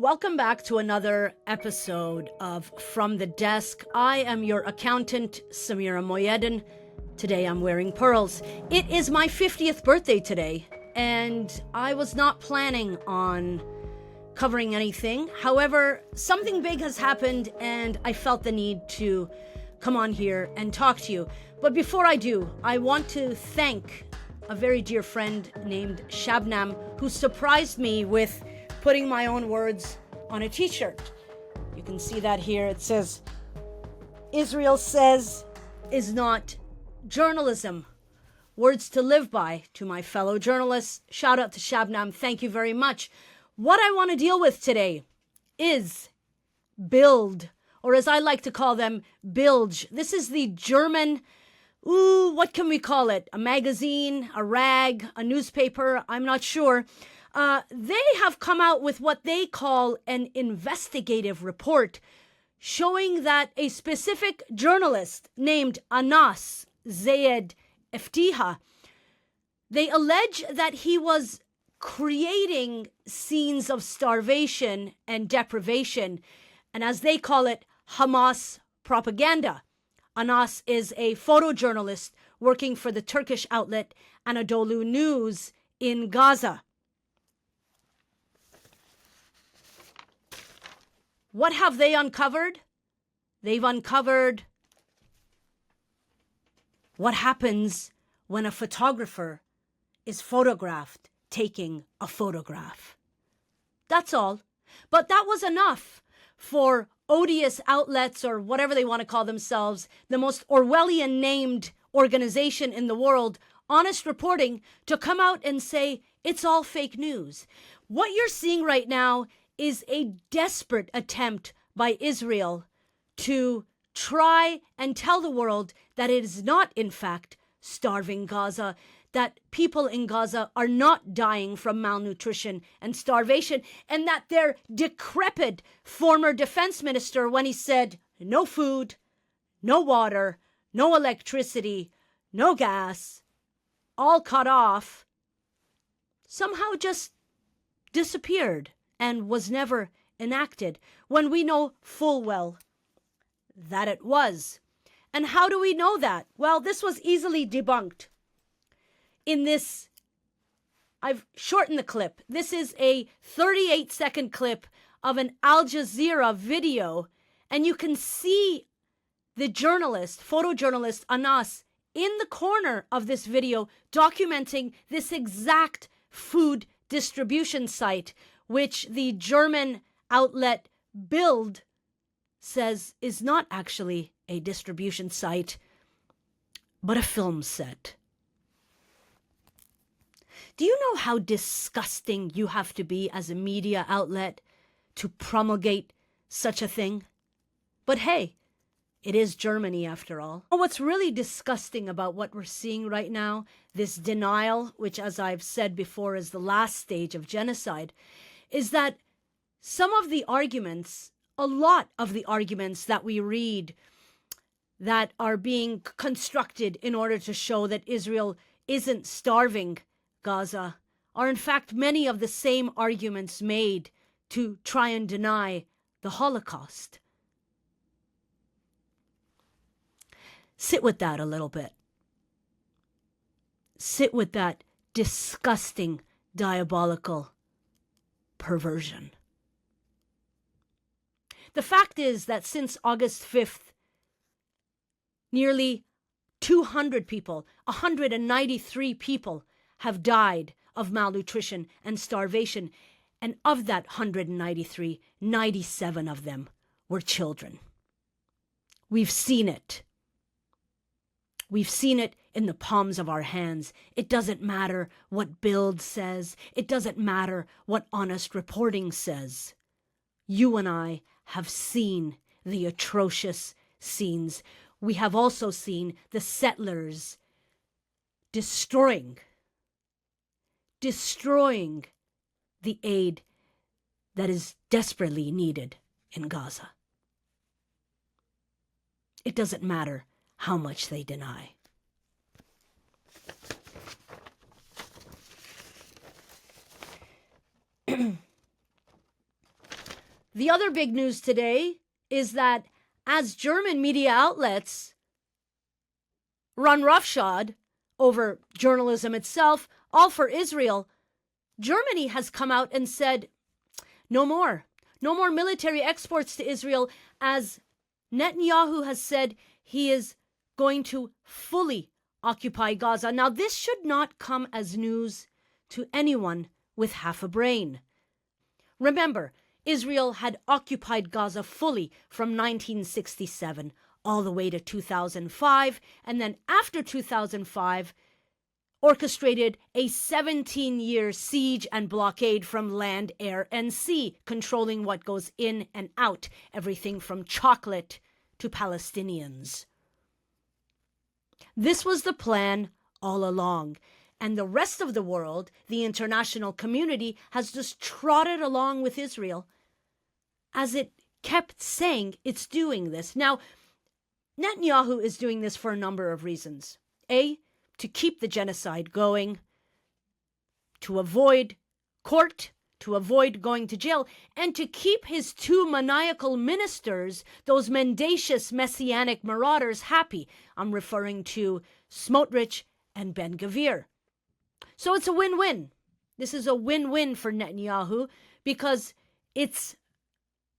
Welcome back to another episode of From the Desk. I am your accountant, Samira Moyedin. Today I'm wearing pearls. It is my 50th birthday today, and I was not planning on covering anything. However, something big has happened, and I felt the need to come on here and talk to you. But before I do, I want to thank a very dear friend named Shabnam, who surprised me with putting my own words on a t-shirt. You can see that here. It says, Israel says is not journalism. Words to live by. To my fellow journalists, shout out to Shabnam. Thank you very much. What I want to deal with today is BILD, or as I like to call them, bilge. This is the German, what can we call it? A magazine, a rag, a newspaper, I'm not sure. They have come out with what they call an investigative report showing that a specific journalist named Anas Zayed Eftiha, they allege that he was creating scenes of starvation and deprivation, and as they call it, Hamas propaganda. Anas is a photojournalist working for the Turkish outlet Anadolu News in Gaza. What have they uncovered? They've uncovered what happens when a photographer is photographed taking a photograph. That's all. But that was enough for odious outlets, or whatever they want to call themselves, the most Orwellian named organization in the world, Honest Reporting, to come out and say it's all fake news. What you're seeing right now is a desperate attempt by Israel to try and tell the world that it is not, in fact, starving Gaza, that people in Gaza are not dying from malnutrition and starvation, and that their decrepit former defense minister, when he said no food, no water, no electricity, no gas, all cut off, somehow just disappeared and was never enacted, when we know full well that it was. And how do we know that? Well, this was easily debunked. In this, I've shortened the clip. This is a 38-second clip of an Al Jazeera video, and you can see the journalist, photojournalist Anas, in the corner of this video documenting this exact food distribution site, which the German outlet BILD says is not actually a distribution site, but a film set. Do you know how disgusting you have to be as a media outlet to promulgate such a thing? But hey, it is Germany after all. What's really disgusting about what we're seeing right now, this denial, which as I've said before is the last stage of genocide, is that some of the arguments, a lot of the arguments that we read that are being constructed in order to show that Israel isn't starving Gaza, are in fact many of the same arguments made to try and deny the Holocaust. Sit with that a little bit. Sit with that disgusting, diabolical perversion. The fact is that since August 5th, nearly 200 people, 193 people have died of malnutrition and starvation. And of that 193, 97 of them were children. We've seen it. We've seen it in the palms of our hands. It doesn't matter what BILD says. It doesn't matter what Honest Reporting says. You and I have seen the atrocious scenes. We have also seen the settlers destroying the aid that is desperately needed in Gaza. It doesn't matter how much they deny. The other big news today is that as German media outlets run roughshod over journalism itself, all for Israel, Germany has come out and said, no more. No more military exports to Israel, as Netanyahu has said he is going to fully occupy Gaza. Now, this should not come as news to anyone with half a brain. Remember, Israel had occupied Gaza fully from 1967 all the way to 2005, and then after 2005, orchestrated a 17-year siege and blockade from land, air, and sea, controlling what goes in and out, everything from chocolate to Palestinians. This was the plan all along, and the rest of the world, the international community, has just trotted along with Israel as it kept saying it's doing this. Now, Netanyahu is doing this for a number of reasons. A, to keep the genocide going, to avoid court, to avoid going to jail, and to keep his two maniacal ministers, those mendacious messianic marauders, happy. I'm referring to Smotrich and Ben Gvir. So it's a win-win. This is a win-win for Netanyahu because its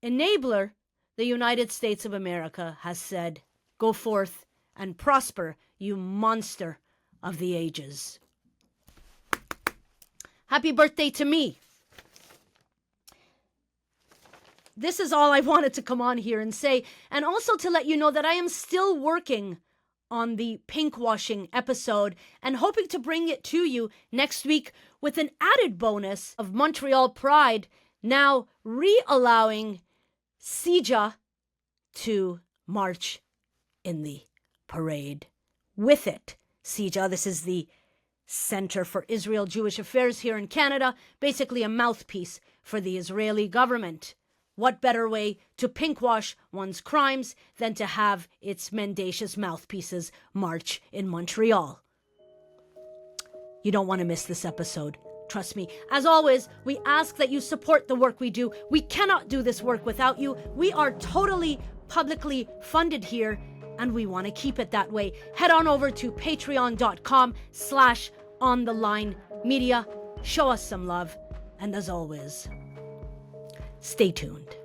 enabler, the United States of America, has said, go forth and prosper, you monster of the ages. Happy birthday to me. This is all I wanted to come on here and say, and also to let you know that I am still working on the pinkwashing episode and hoping to bring it to you next week with an added bonus of Montreal Pride now re-allowing Sija to march in the parade. With it, Sija, this is the Center for Israel-Jewish Affairs here in Canada, basically a mouthpiece for the Israeli government. What better way to pinkwash one's crimes than to have its mendacious mouthpieces march in Montreal? You don't want to miss this episode. Trust me. As always, we ask that you support the work we do. We cannot do this work without you. We are totally publicly funded here, and we want to keep it that way. Head on over to patreon.com/onthelinemedia. Show us some love. And as always, stay tuned.